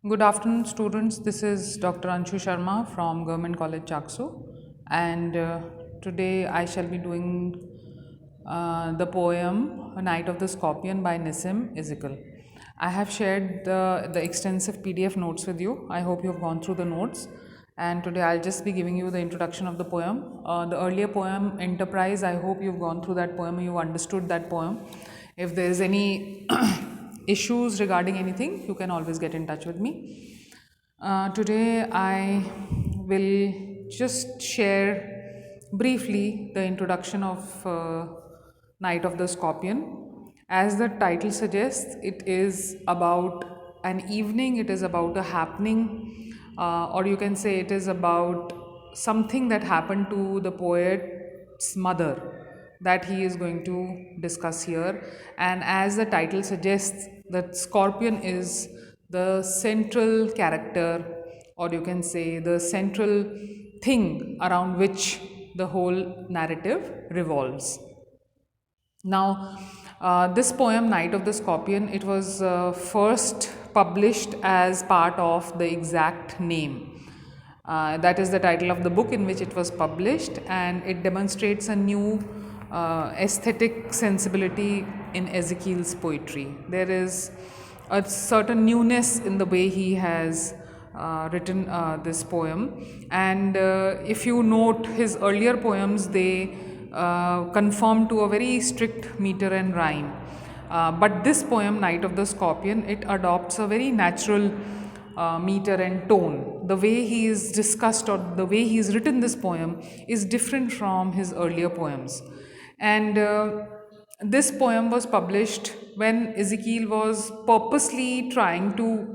Good afternoon, students. This is Dr. Anshoo Sharma from Government College, Chaksu, and today I shall be doing the poem "A Night of the Scorpion" by Nissim Ezekiel. I have shared the extensive PDF notes with you. I hope you have gone through the notes. And today I'll just be giving you the introduction of the poem. The earlier poem, Enterprise, I hope you've gone through that poem, you've understood that poem. If there is any issues regarding anything, you can always get in touch with me. Today I will just share briefly the introduction of Night of the Scorpion. As the title suggests, it is about an evening, it is about a happening, or you can say it is about something that happened to the poet's mother that he is going to discuss here. And as the title suggests, that Scorpion is the central character, or you can say the central thing around which the whole narrative revolves. Now, this poem, Night of the Scorpion, it was first published as part of the exact name. That is the title of the book in which it was published, and it demonstrates a new aesthetic sensibility in Ezekiel's poetry. There is a certain newness in the way he has written this poem, and if you note his earlier poems, they conform to a very strict meter and rhyme. But this poem, Night of the Scorpion, it adopts a very natural meter and tone. The way he is discussed or the way he has written this poem is different from his earlier poems. And this poem was published when Ezekiel was purposely trying to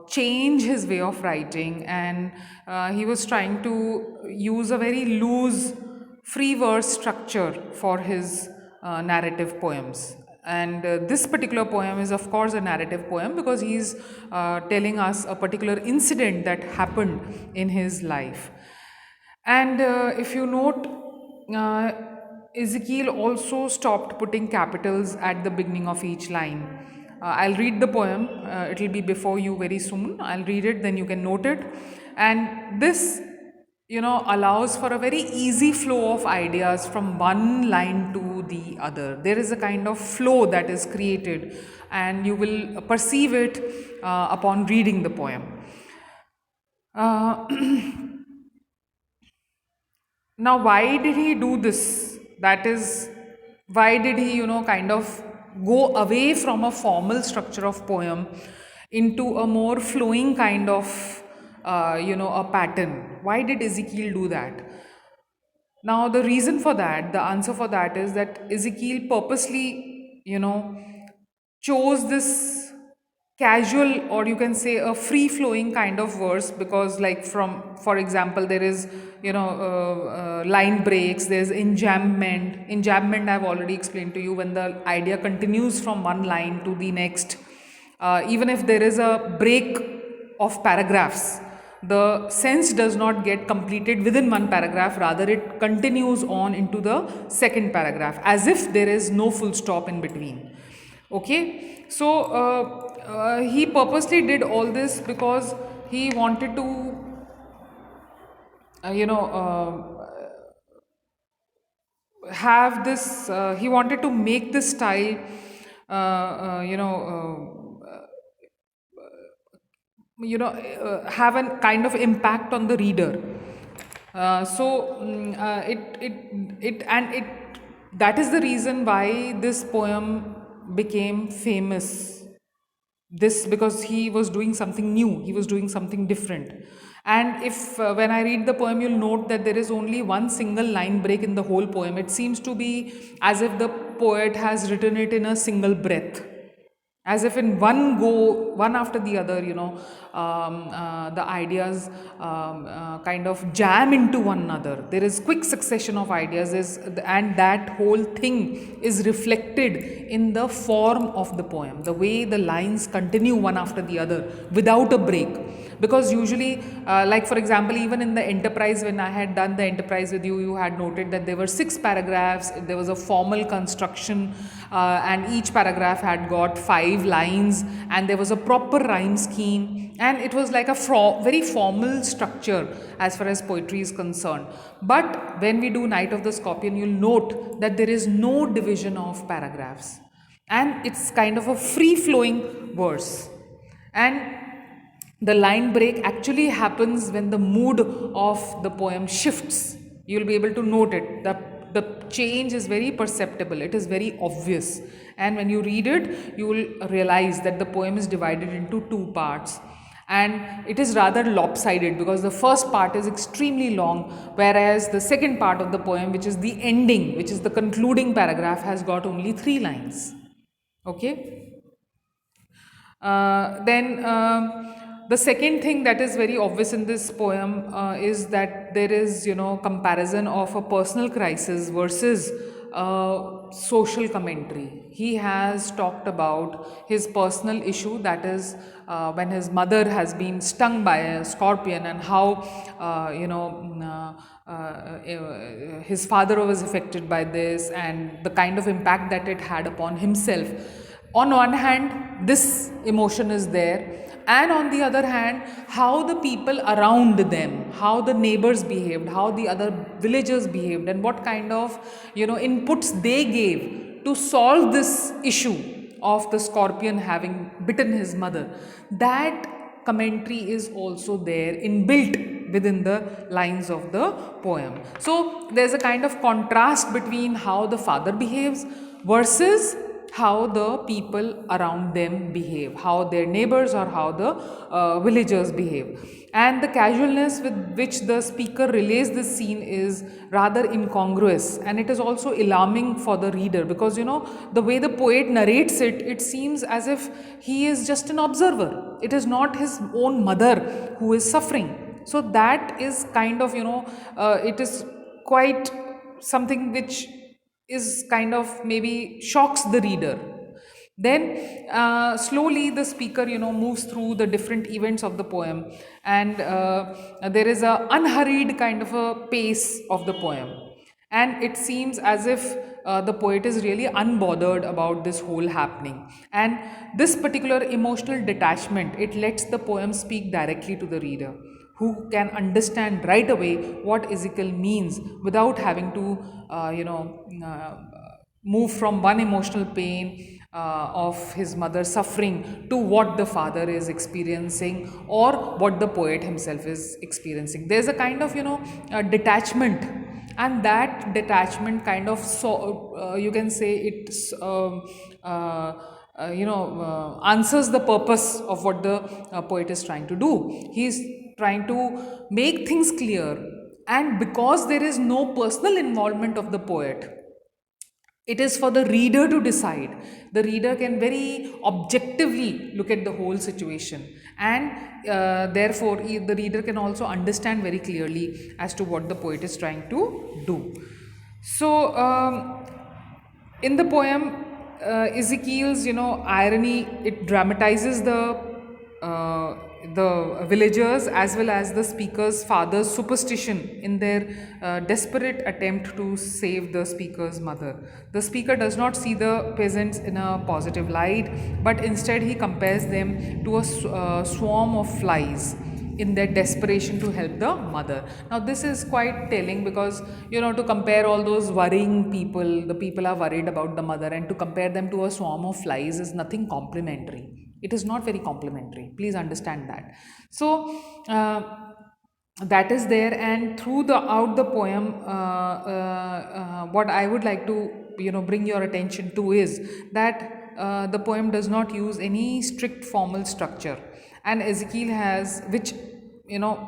change his way of writing, and he was trying to use a very loose free verse structure for his narrative poems. And this particular poem is of course a narrative poem because he is telling us a particular incident that happened in his life. And if you note, Ezekiel also stopped putting capitals at the beginning of each line. I'll read the poem, it will be before you very soon. I'll read it, then you can note it. And this, allows for a very easy flow of ideas from one line to the other. There is a kind of flow that is created, and you will perceive it upon reading the poem. Now, why did he do this? That is, why did he, kind of go away from a formal structure of poem into a more flowing kind of, a pattern? Why did Ezekiel do that? Now, the reason for that, the answer for that is that Ezekiel purposely, chose this casual, or you can say a free flowing kind of verse, because like for example, there is line breaks, there's enjambment. I've already explained to you, when the idea continues from one line to the next, even if there is a break of paragraphs, the sense does not get completed within one paragraph, rather it continues on into the second paragraph as if there is no full stop in between. Okay, so he purposely did all this because he wanted to have this, he wanted to make this style uh, uh, you know have a kind of impact on the reader. It that is the reason why this poem became famous. This, because he was doing something new, he was doing something different. And if when I read the poem, you'll note that there is only one single line break in the whole poem. It seems to be as if the poet has written it in a single breath, as if in one go, one after the other, the ideas kind of jam into one another. There is quick succession of ideas, and that whole thing is reflected in the form of the poem, the way the lines continue one after the other without a break. Because usually, like for example, even in the Enterprise, when I had done the Enterprise with you, you had noted that there were 6 paragraphs, there was a formal construction, and each paragraph had got 5 lines, and there was a proper rhyme scheme, and it was like a very formal structure as far as poetry is concerned. But when we do Night of the Scorpion, you'll note that there is no division of paragraphs, and it's kind of a free flowing verse. And the line break actually happens when the mood of the poem shifts. You'll be able to note it. The change is very perceptible, it is very obvious. And when you read it, you will realize that the poem is divided into 2 parts. And it is rather lopsided because the first part is extremely long, whereas the second part of the poem, which is the ending, which is the concluding paragraph, has got only 3 lines. Okay? Then the second thing that is very obvious in this poem is that there is, comparison of a personal crisis versus social commentary. He has talked about his personal issue, that is when his mother has been stung by a scorpion, and how his father was affected by this, and the kind of impact that it had upon himself. On one hand, this emotion is there, and on the other hand, how the people around them, how the neighbors behaved, how the other villagers behaved, and what kind of inputs they gave to solve this issue of the scorpion having bitten his mother. That commentary is also there inbuilt within the lines of the poem. So there's a kind of contrast between how the father behaves versus how the people around them behave, how their neighbors or how the villagers behave. And the casualness with which the speaker relays this scene is rather incongruous, and it is also alarming for the reader, because the way the poet narrates it, it seems as if he is just an observer. It is not his own mother who is suffering. So that is kind of, it is quite something which is kind of maybe shocks the reader. Then slowly the speaker moves through the different events of the poem, and there is a unhurried kind of a pace of the poem, and it seems as if the poet is really unbothered about this whole happening. And this particular emotional detachment, it lets the poem speak directly to the reader, who can understand right away what Ezekiel means without having to, move from one emotional pain of his mother suffering to what the father is experiencing or what the poet himself is experiencing. There's a kind of, detachment, and that detachment kind of, you can say it's answers the purpose of what the poet is trying to do. He's trying to make things clear, and because there is no personal involvement of the poet, it is for the reader to decide. The reader can very objectively look at the whole situation, and therefore the reader can also understand very clearly as to what the poet is trying to do. So in the poem, Ezekiel's irony, it dramatizes the villagers as well as the speaker's father's superstition in their desperate attempt to save the speaker's mother. The speaker does not see the peasants in a positive light, but instead he compares them to a swarm of flies in their desperation to help the mother. Now this is quite telling, because to compare all those worrying people, the people are worried about the mother, and to compare them to a swarm of flies is nothing complimentary. It is not very complimentary, please understand that. So that is there, and throughout the poem, what I would like to bring your attention to is that the poem does not use any strict formal structure, and Ezekiel has, which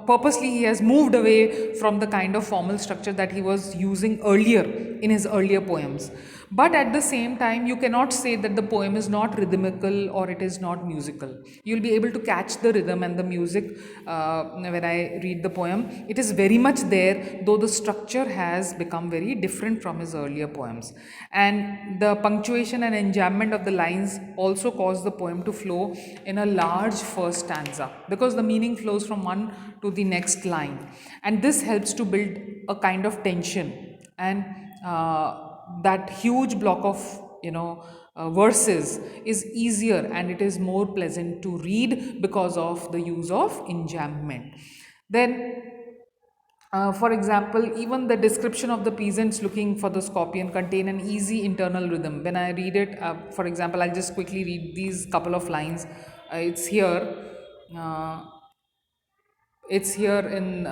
purposely he has moved away from the kind of formal structure that he was using earlier in his earlier poems. But at the same time, you cannot say that the poem is not rhythmical or it is not musical. You'll be able to catch the rhythm and the music when I read the poem. It is very much there, though the structure has become very different from his earlier poems. And the punctuation and enjambment of the lines also cause the poem to flow in a large first stanza, because the meaning flows from one to the next line. And this helps to build a kind of tension, and that huge block of verses is easier and it is more pleasant to read because of the use of enjambment. Then for example, even the description of the peasants looking for the scorpion contain an easy internal rhythm. When I read it, for example, I'll just quickly read these couple of lines. It's here. Uh, it's here in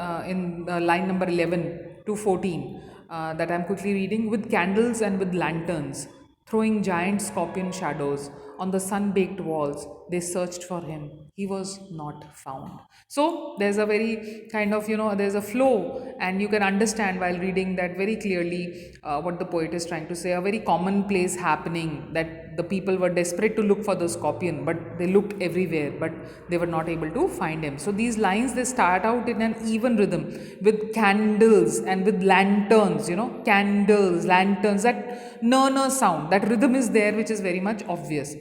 line number 11 to 14 that I'm quickly reading. With candles and with lanterns, throwing giant scorpion shadows on the sun baked walls, they searched for him. He was not found. So there's a very kind of, there's a flow, and you can understand while reading that very clearly what the poet is trying to say. A very commonplace happening, that the people were desperate to look for the scorpion, but they looked everywhere, but they were not able to find him. So these lines, they start out in an even rhythm with candles and with lanterns, candles, lanterns, that na sound, that rhythm is there, which is very much obvious.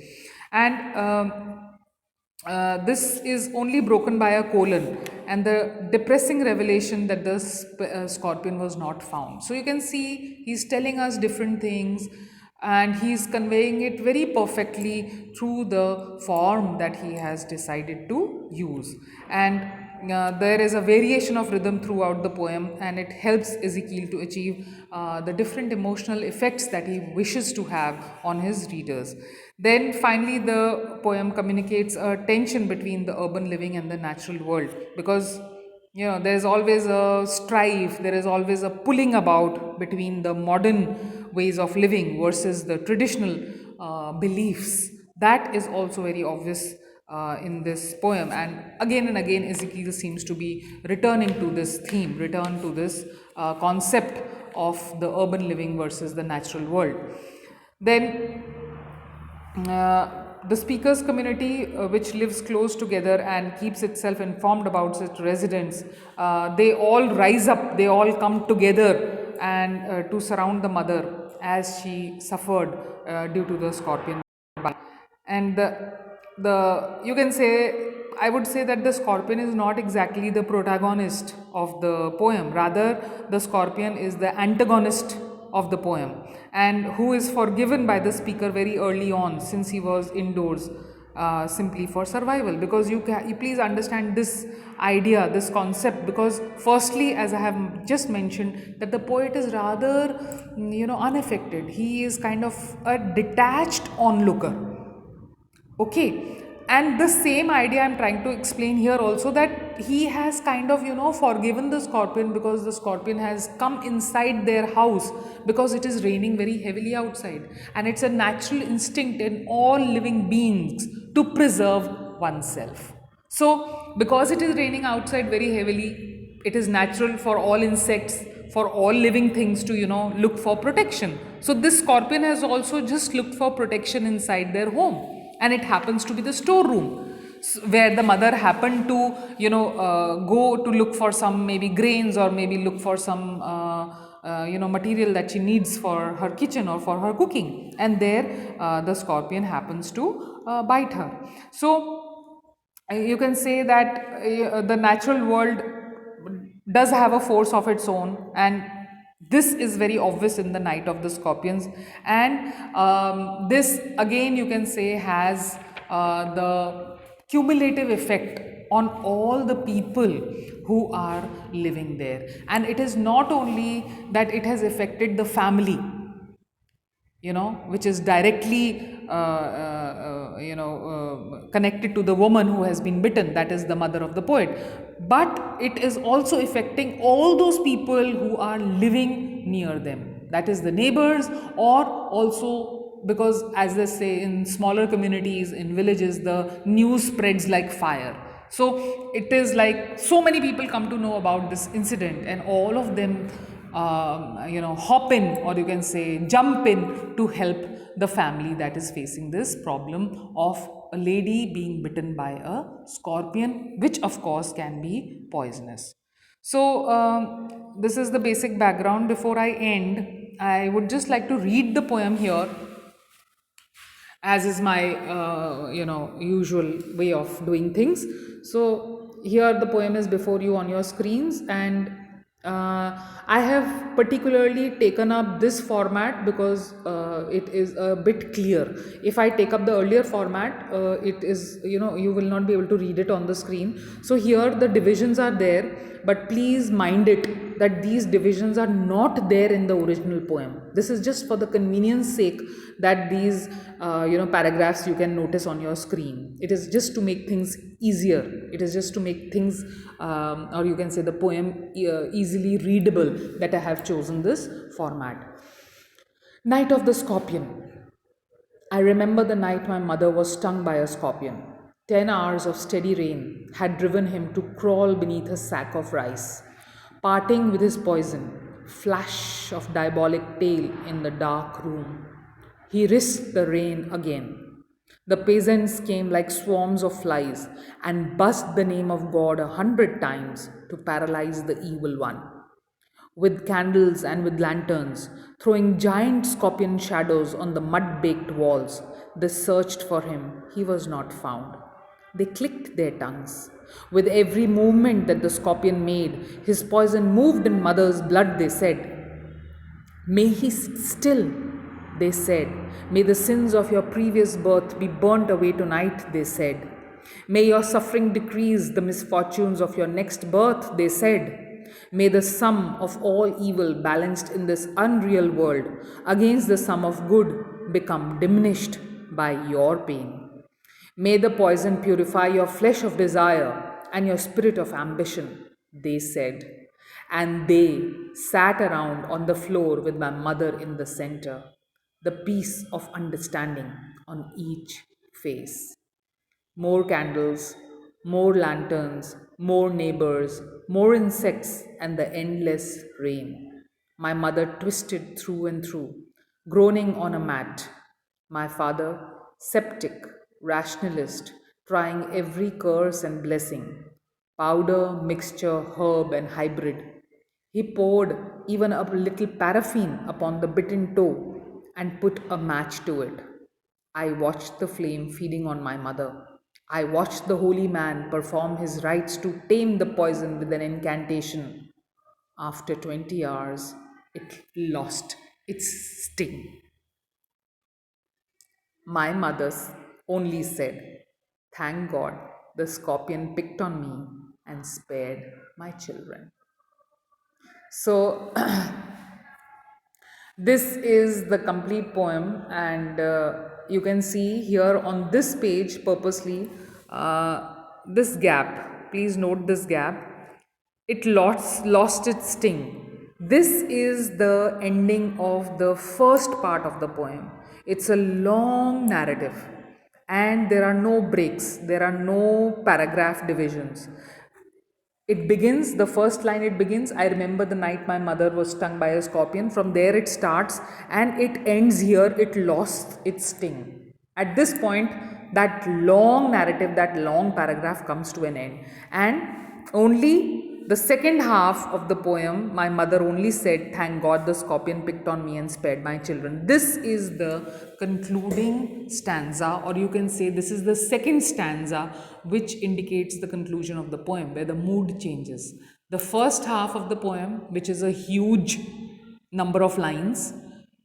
And this is only broken by a colon and the depressing revelation that the scorpion was not found. So you can see he's telling us different things, and he's conveying it very perfectly through the form that he has decided to use. And there is a variation of rhythm throughout the poem, and it helps Ezekiel to achieve the different emotional effects that he wishes to have on his readers. Then finally, the poem communicates a tension between the urban living and the natural world, because there's always a strife, there is always a pulling about between the modern ways of living versus the traditional beliefs. That is also very obvious in this poem, and again Ezekiel seems to be returning to this theme, return to this concept of the urban living versus the natural world. Then the speakers community, which lives close together and keeps itself informed about its residents, they all rise up, they all come together and to surround the mother as she suffered due to the scorpion bite. And the you can say, I would say that the scorpion is not exactly the protagonist of the poem, rather the scorpion is the antagonist of the poem, and who is forgiven by the speaker very early on, since he was indoors simply for survival. Because you please understand this idea, this concept, because firstly, as I have just mentioned, that the poet is rather unaffected. He is kind of a detached onlooker. Okay, and the same idea I'm trying to explain here also, that he has kind of forgiven the scorpion because the scorpion has come inside their house, because it is raining very heavily outside, and it's a natural instinct in all living beings to preserve oneself. So because it is raining outside very heavily, it is natural for all insects, for all living things to look for protection. So this scorpion has also just looked for protection inside their home, and it happens to be the storeroom, where the mother happened to go to look for some maybe grains, or maybe look for some material that she needs for her kitchen or for her cooking, and there the scorpion happens to bite her. So you can say that the natural world does have a force of its own, and this is very obvious in the night of the scorpions. And this again, you can say, has the cumulative effect on all the people who are living there. And it is not only that it has affected the family, which is directly connected to the woman who has been bitten, that is the mother of the poet, but it is also affecting all those people who are living near them, that is the neighbors, or also because, as they say, in smaller communities, in villages, the news spreads like fire. So it is like so many people come to know about this incident, and all of them hop in, or you can say jump in, to help the family that is facing this problem of a lady being bitten by a scorpion, which of course can be poisonous. So this is the basic background. Before I end, I would just like to read the poem here, as is my usual way of doing things. So here the poem is before you on your screens, and I have particularly taken up this format because it is a bit clear. If I take up the earlier format, it is, you will not be able to read it on the screen. So here the divisions are there, but please mind it that these divisions are not there in the original poem. This is just for the convenience sake that these, paragraphs you can notice on your screen. It is just to make things easier. It is just to make things, or you can say the poem, easily readable, that I have chosen this format. Night of the Scorpion. I remember the night my mother was stung by a scorpion. 10 hours of steady rain had driven him to crawl beneath a sack of rice. Parting with his poison, flash of diabolic tail in the dark room. He risked the rain again. The peasants came like swarms of flies and buzzed the name of God 100 times to paralyze the evil one. With candles and with lanterns, throwing giant scorpion shadows on the mud baked walls, they searched for him. He was not found. They clicked their tongues. With every movement that the scorpion made, his poison moved in mother's blood, they said. May he sit still, they said. May the sins of your previous birth be burnt away tonight, they said. May your suffering decrease the misfortunes of your next birth, they said. May the sum of all evil balanced in this unreal world against the sum of good become diminished by your pain. May the poison purify your flesh of desire and your spirit of ambition, they said. And they sat around on the floor with my mother in the center, the peace of understanding on each face. More candles, more lanterns, more neighbors, more insects, and the endless rain. My mother twisted through and through, groaning on a mat. My father, septic, rationalist, trying every curse and blessing, powder, mixture, herb, and hybrid. He poured even a little paraffin upon the bitten toe and put a match to it. I watched the flame feeding on my mother. I watched the holy man perform his rites to tame the poison with an incantation. After 20 hours, it lost its sting. My mother only said, "Thank God the scorpion picked on me and spared my children." So, this is the complete poem, and you can see here on this page purposely this gap. Please note this gap. It lost its sting. This is the ending of the first part of the poem. It's a long narrative, and there are no breaks, there are no paragraph divisions. It begins, the first line it begins, I remember the night my mother was stung by a scorpion. From there it starts and it ends here, it lost its sting. At this point, that long narrative, that long paragraph comes to an end. And only the second half of the poem, my mother only said, "Thank God the scorpion picked on me and spared my children." This is the concluding stanza, or you can say this is the second stanza, which indicates the conclusion of the poem, where the mood changes. The first half of the poem, which is a huge number of lines,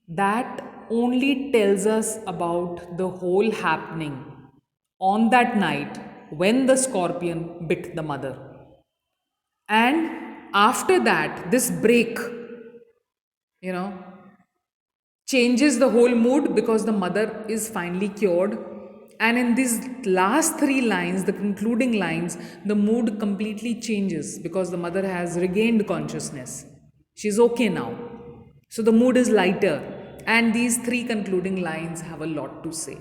that only tells us about the whole happening on that night when the scorpion bit the mother. And after that, this break, you know, changes the whole mood because the mother is finally cured. And in these last three lines, the concluding lines, the mood completely changes because the mother has regained consciousness. She's okay now. So the mood is lighter. And these three concluding lines have a lot to say.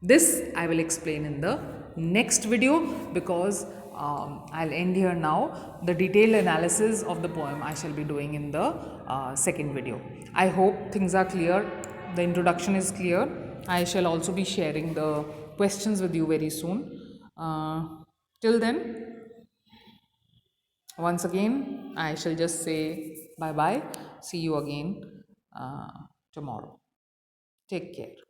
This I will explain in the next video because I'll end here now. The detailed analysis of the poem I shall be doing in the second video. I hope things are clear. The introduction is clear. I shall also be sharing the questions with you very soon. Till then, once again, I shall just say bye bye. See you again tomorrow. Take care.